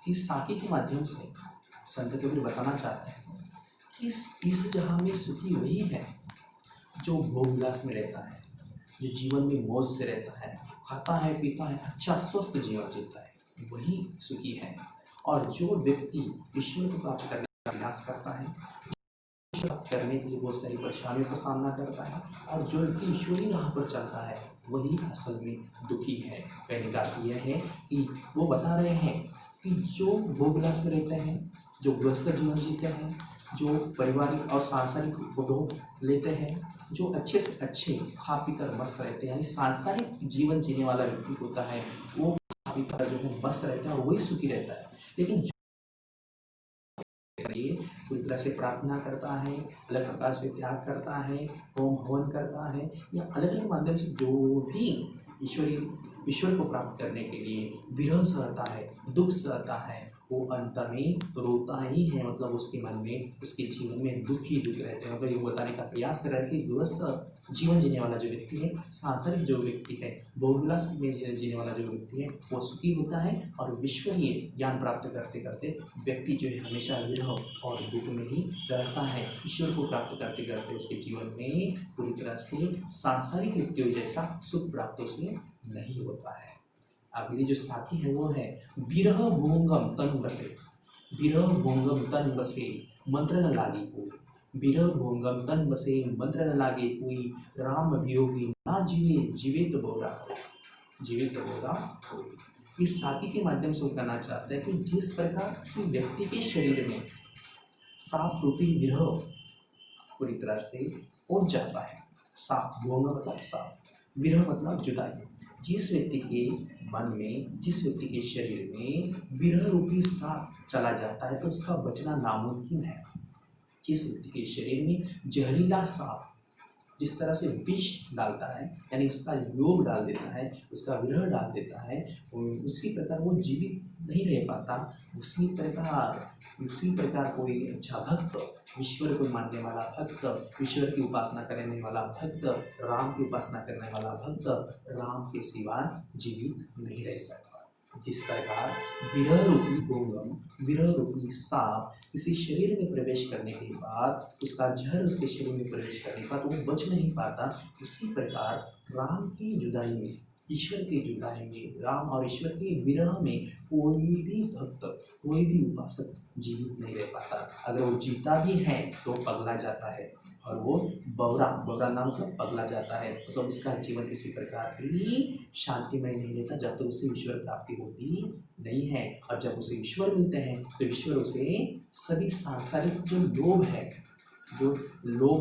इस साखी के माध्यम से संत कबीर बताना चाहते हैं कि इस जहाँ में सुखी वही है जो भोग विलास में रहता है, जो जीवन में मौज से रहता है, खाता है पीता है, अच्छा स्वस्थ जीवन जीता है, वही सुखी है। और जो व्यक्ति ईश्वर को प्राप्त करने का प्रयास करता है, प्राप्त करने के लिए बहुत सारी परेशानियों का सामना करता है, और जो व्यक्ति ईश्वरी राह पर चलता है वही असल में दुखी है। कहने का अर्थ यह है कि वो बता रहे हैं कि जो भोग विलास में रहते हैं, जो गृहस्थ जीवन जीते हैं, जो पारिवारिक और सांसारिक भोग लेते हैं, जो अच्छे से अच्छे खा पी कर मस्त रहते हैं, यानी सांसारिक जीवन जीने वाला व्यक्ति होता है वो खा पी कर जो है मस्त रहता है और वही सुखी रहता है। लेकिन पूरी तरह से प्रार्थना करता है, अलग प्रकार से त्याग करता है, होम हवन करता है, या अलग अलग माध्यम से जो भी ईश्वर को प्राप्त करने के लिए विरह सहता है, दुख सहता है, वो अंत में रोता ही है। मतलब उसके मन में, उसके जीवन में दुख ही दुख रहते हैं। मतलब ये बताने का प्रयास कर रहा है कि गृहस्थ जीवन जीने वाला जो व्यक्ति है, सांसारिक जो व्यक्ति है, भोगविलास में जीने वाला जो व्यक्ति है, वो सुखी होता है। और विश्वरीय ज्ञान प्राप्त करते करते व्यक्ति जो है हमेशा विरह और दुख में ही रहता है। ईश्वर को प्राप्त करते करते उसके जीवन में पूरी तरह से सांसारिक व्यक्तियों जैसा सुख प्राप्त उसे नहीं होता है। अगली जो साथी है वो है विरह भोंगम तन बसे, विरह भोंगम तन बसे मंत्र न लागे कोई, विरह भोंगम तन बसे मंत्र न लागे कोई, राम वियोगी ना जीवे जीवे तो बोरा हो, जीवे तो बोरा हो। इस साथी के माध्यम से वो कहना चाहते हैं कि जिस प्रकार किसी व्यक्ति के शरीर में साप रूपी विरह पूरी तरह से पहुंच जाता है, साप भोंग मतलब साप, विरह मतलब जुदाई, जिस व्यक्ति के मन में, जिस व्यक्ति के शरीर में विरह रूपी सांप चला जाता है तो उसका बचना नामुमकिन है। जिस व्यक्ति के शरीर में जहरीला सांप जिस तरह से विष डालता है, यानी उसका योग डाल देता है, उसका विरह डाल देता है, उसी प्रकार वो जीवित नहीं रह पाता। उसी प्रकार कोई अच्छा भक्त, ईश्वर को मानने वाला भक्त, ईश्वर की उपासना करने वाला भक्त, राम की उपासना करने वाला भक्त राम के सिवा जीवित नहीं रह सकता। जिस प्रकार विरह रूपी गोंगम, विरह रूपी सांप किसी शरीर में प्रवेश करने के बाद, उसका जहर उसके शरीर में प्रवेश करने के बाद वो बच नहीं पाता, उसी प्रकार राम की जुदाई में, ईश्वर की जुदाई में, राम और ईश्वर के विरह में कोई भी भक्त, कोई भी उपासक जीवित नहीं रह पाता। अगर वो जीता भी है तो पगला जाता है, और वो बौरा नाम का पगला जाता है। मतलब उसका जीवन किसी प्रकार की शांतिमय नहीं रहता जब तक उसे ईश्वर प्राप्ति होती नहीं है। और जब उसे ईश्वर मिलते हैं तो ईश्वर उसे सभी सांसारिक जो लोभ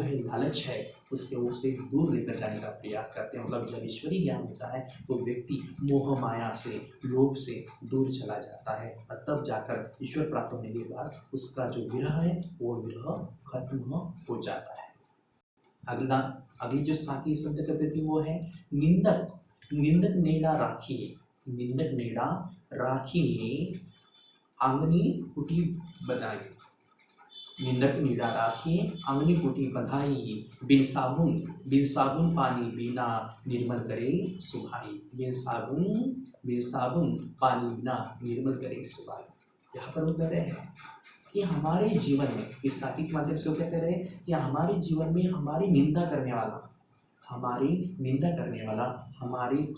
है, लालच है, उससे उसे दूर लेकर जाने का प्रयास करते हैं। मतलब जब ईश्वरीय ज्ञान होता है तो व्यक्ति मोह माया से, लोभ से दूर चला जाता है, और तब जाकर ईश्वर प्राप्त होने के बाद उसका जो विरह है वो विरह खत्म हो जाता है। अगली जो साथी शब्द का प्रति वो है निंदक नेड़ा राखिए, निंदक नेड़ा राखिए आंगनी कुटी बधाई, निंदक नेड़ा राखिए आंगनी कुटी बधाई, बिन साबुन पानी बिना निर्मल करे सुभाई, बिन साबुन पानी बिना निर्मल करे सुभाई। यहाँ पर वो कह रहे हैं कि हमारे जीवन में, इस साथी के माध्यम से वो क्या कह रहे हैं कि हमारे जीवन में हमारी निंदा करने वाला, हमारी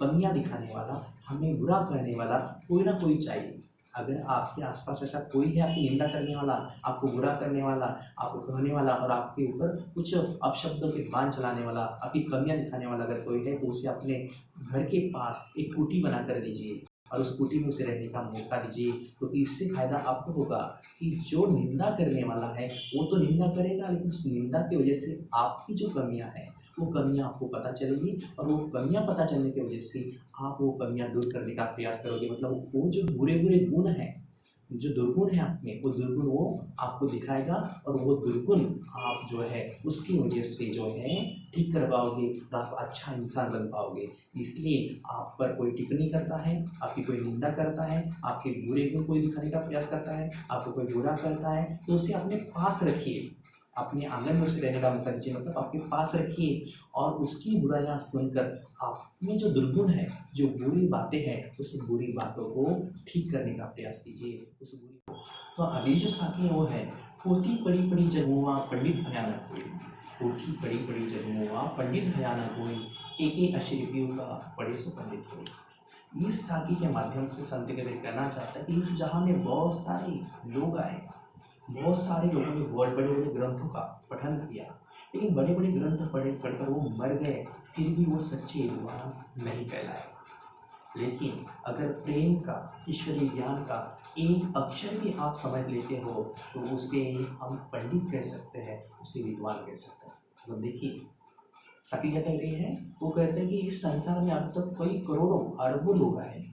कमियां दिखाने वाला, हमें बुरा कहने वाला कोई ना कोई चाहिए। अगर आपके आसपास ऐसा कोई है आपकी निंदा करने वाला, आपको बुरा करने वाला, आपको कहने वाला और आपके ऊपर कुछ अपशब्दों के बाण चलाने वाला, आपकी कमियां दिखाने वाला अगर कोई है तो उसे अपने घर के पास एक कुटी बना कर दीजिए और उस कुटी में उसे रहने का मौका दीजिए। क्योंकि इससे फायदा आपको होगा कि जो निंदा करने वाला है वो तो निंदा करेगा, लेकिन उस निंदा की वजह से आपकी जो कमियां हैं वो कमियां आपको पता चलेगी, और वो कमियां पता चलने की वजह से आप वो कमियां दूर करने का प्रयास करोगे। मतलब वो जो बुरे गुण हैं, जो दुर्गुण है आप में, वो दुर्गुण वो आपको दिखाएगा, और वो दुर्गुण आप जो है उसकी वजह से जो है ठीक कर पाओगे और आप अच्छा इंसान बन पाओगे। इसलिए आप पर कोई टिप्पणी करता है, आपकी कोई निंदा करता है, आपके बुरे गुण कोई दिखाने का प्रयास करता है, आपको कोई बुरा करता है, तो उसे अपने पास रखिए, अपने आंगन में उसे रहने का मौका दीजिए, मतलब आपके पास रखिए, और उसकी बुराइयां सुनकर आप में जो दुर्गुण है, जो बुरी बातें हैं, उस बुरी बातों को ठीक करने का प्रयास कीजिए। उस बुरी तो अगली जो साखी वो है, होती पड़ी पड़ी जगमुआ पंडित भयानक हुई। होती पड़ी पड़ी जगमुआ पंडित भयानक हुई, एक एक अशरीफियों का पढ़े सो पंडित हुई। इस साखी के माध्यम से संत कबीर कहना चाहता है कि इस जहाँ में बहुत सारे लोग आए, बहुत सारे लोगों ने बहुत बड़े बड़े ग्रंथों का पठन किया, लेकिन बड़े बड़े ग्रंथ पढ़कर वो मर गए, फिर भी वो सच्चे विद्वान नहीं कहलाए। लेकिन अगर प्रेम का, ईश्वरीय ज्ञान का एक अक्षर भी आप समझ लेते हो तो उसे हम पंडित कह सकते हैं, उसे विद्वान कह सकते हैं। तो देखिए सखी क्या कह रही है, वो कहते हैं कि इस संसार में अब तक कई करोड़ों अरबों लोग आए,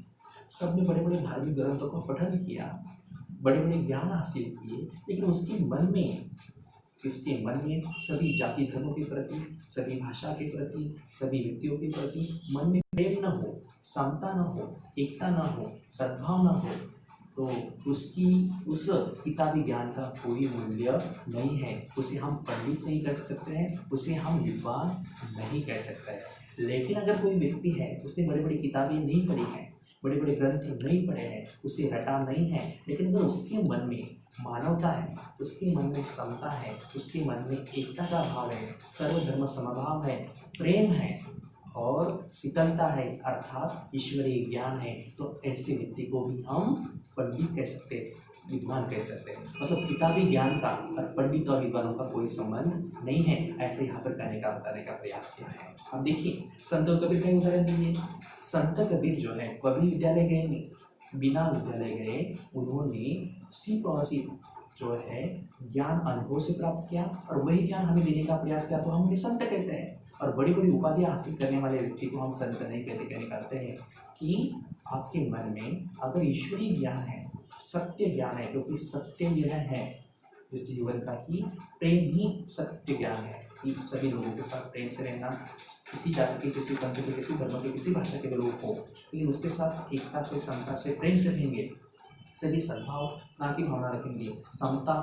सबने बड़े बड़े धार्मिक ग्रंथों का पठन किया, बड़े बड़े ज्ञान हासिल किए, लेकिन उसके मन में सभी जाति धर्मों के प्रति, सभी भाषा के प्रति, सभी व्यक्तियों के प्रति मन में प्रेम न हो, समता न हो, एकता न हो, सद्भाव न हो, तो उस किताबी ज्ञान का कोई मूल्य नहीं है। उसे हम पंडित नहीं कह सकते हैं, उसे हम विद्वान नहीं कह सकते हैं। लेकिन अगर कोई व्यक्ति है, उसने बड़ी बड़ी किताबें नहीं पढ़ी हैं, बड़े बड़े ग्रंथ नहीं पढ़े हैं, उसे रटा नहीं है, लेकिन अगर उसके मन में मानवता है, उसके मन में समता है, उसके मन में एकता का भाव है, सर्वधर्म समभाव है, प्रेम है और शीतलता है, अर्थात ईश्वरीय ज्ञान है, तो ऐसे व्यक्ति को भी हम पंडित कह सकते हैं, विद्वान कह सकते हैं। मतलब किताबी ज्ञान का और पंडित और विद्वानों का कोई संबंध नहीं है, ऐसे यहाँ पर कहने का बताने का प्रयास किया है। अब देखिए संत कबीर का उदाहरण दीजिए। संत कबीर जो है कभी विद्यालय गए नहीं, बिना विद्यालय गए उन्होंने जो है ज्ञान अनुभव से प्राप्त किया और वही ज्ञान हमें देने का प्रयास किया, तो हम उन्हें संत कहते हैं। और बड़ी बड़ी उपाधियाँ हासिल करने वाले व्यक्ति को हम संत नहीं कहते, कहने करते हैं कि आपके मन में अगर ईश्वरीय ज्ञान है, सत्य ज्ञान है, क्योंकि सत्य यह है इस जीवन का कि प्रेम ही सत्य ज्ञान है, कि सभी लोगों के साथ प्रेम से रहना, किसी जाति के, किसी पंथ के, किसी धर्म के, किसी भाषा के लोग हो, लेकिन उसके साथ एकता से, समता से, प्रेम से रहेंगे, सभी सद्भाव ना की भावना रखेंगे, समता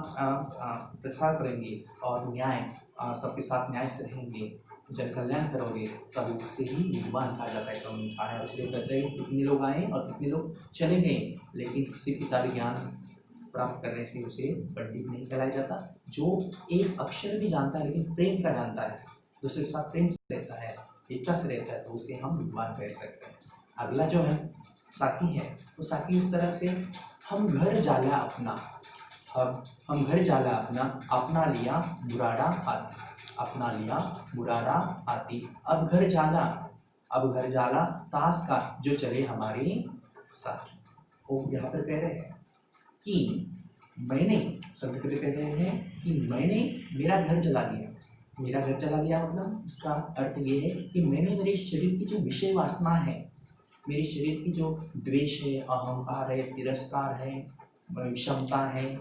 प्रसार करेंगे और न्याय, सबके साथ न्याय से रहेंगे, जन कल्याण करोगे, तब उसे ही विद्वान कहा जाता है। ऐसा उन्होंने कहा है। इसलिए कहते हैं कितने लोग आए और कितने लोग चले गए, लेकिन किसी किताबी ज्ञान प्राप्त करने से उसे पंडित नहीं कहलाया जाता। जो एक अक्षर भी जानता है लेकिन प्रेम का जानता है, दूसरे के साथ प्रेम से रहता है, एकता से रहता है, तो उसे हम विद्वान कह सकते हैं। अगला जो है साखी है, वो साखी इस तरह से, हम घर जाला अपना, हम घर जाला अपना, अपना लिया बुराड़ा हाथी, अपना लिया बुराड़ा हाथी, अब घर जाला ताश का जो चले हमारे साथी। वो यहाँ पर कह रहे हैं कि मैंने, संत कबीर कह रहे हैं कि मैंने मेरा घर जला दिया। मेरा घर जला दिया मतलब इसका अर्थ ये है कि मैंने मेरे शरीर की जो विषय वासना है, मेरे शरीर की जो द्वेष है, अहंकार है, तिरस्कार है, क्षमता है,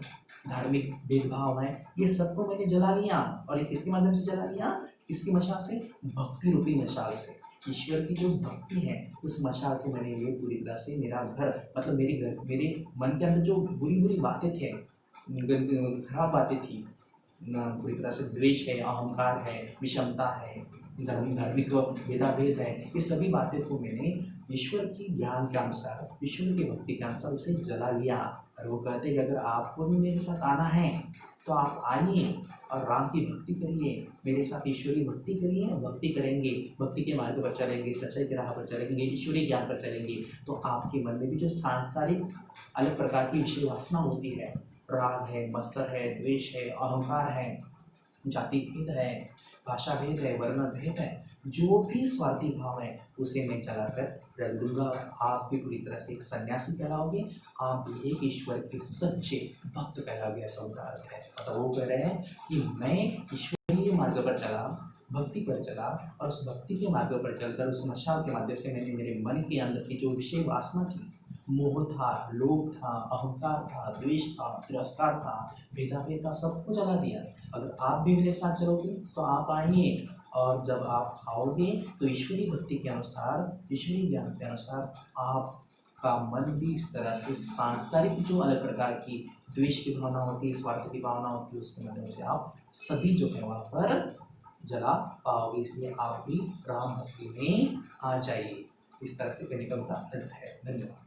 धार्मिक भेदभाव है, ये सबको मैंने जला लिया। और ये किसके माध्यम से जला लिया? किसकी मशाल से? भक्ति रूपी मशाल से। ईश्वर की जो भक्ति है उस मशाल से मैंने ये पूरी तरह से मेरा घर, मतलब मेरे मन के अंदर जो बुरी बुरी बातें थे, खराब बातें थी, पूरी तरह से द्वेष है, अहंकार है, विषमता है, धार्मिक भेदाभेद है, ये सभी बातें को मैंने ईश्वर की ज्ञान के अनुसार, ईश्वर की भक्ति के अनुसार उसे जला लिया। और वो कहते हैं कि अगर आपको भी मेरे साथ आना है तो आप आइए और राम की भक्ति करिए, मेरे साथ ईश्वरीय भक्ति करिए, भक्ति करेंगे, भक्ति के मार्ग पर चलेंगे, सच्चाई के राह पर चलेंगे, ईश्वरीय ज्ञान पर चलेंगे, तो आपके मन में भी जो सांसारिक अलग प्रकार की विषय वासना होती है, राग है, मत्सर है, द्वेष है, अहंकार है, जाति भेद है, भाषा भेद है, वर्ण भेद है, जो भी स्वार्थी भाव है उसे मैं जलाकर रख दूंगा। आप भी पूरी तरह से एक सन्यासी कहलाओगे, आप भी एक ईश्वर के सच्चे भक्त कहलाओगे। ऐसा उनका अर्थ है। मतलब वो कह रहे हैं कि मैं ईश्वरीय मार्ग पर चला, भक्ति पर चला, और उस भक्ति के मार्ग पर चलकर उस मशाल के माध्यम से मैंने मेरे मन के अंदर की जो विषय वासना थी, मोह था, लोभ था, अहंकार था, द्वेष था, तिरस्कार था, भेदाभेद था, सबको जला दिया। अगर आप भी मेरे साथ चलोगे तो आप आइए, और जब आप आओगे तो ईश्वरीय भक्ति के अनुसार, ईश्वरीय ज्ञान के अनुसार आपका मन भी इस तरह से सांसारिक जो अलग प्रकार की द्वेष की भावना होती है, स्वार्थ की भावना होती है, उसके माध्यम से आप सभी जो है वहाँ पर जला पाओगे, इसलिए आप भी राम भक्ति में आ जाइए। इस तरह से कहने का उनका अर्थ है। धन्यवाद।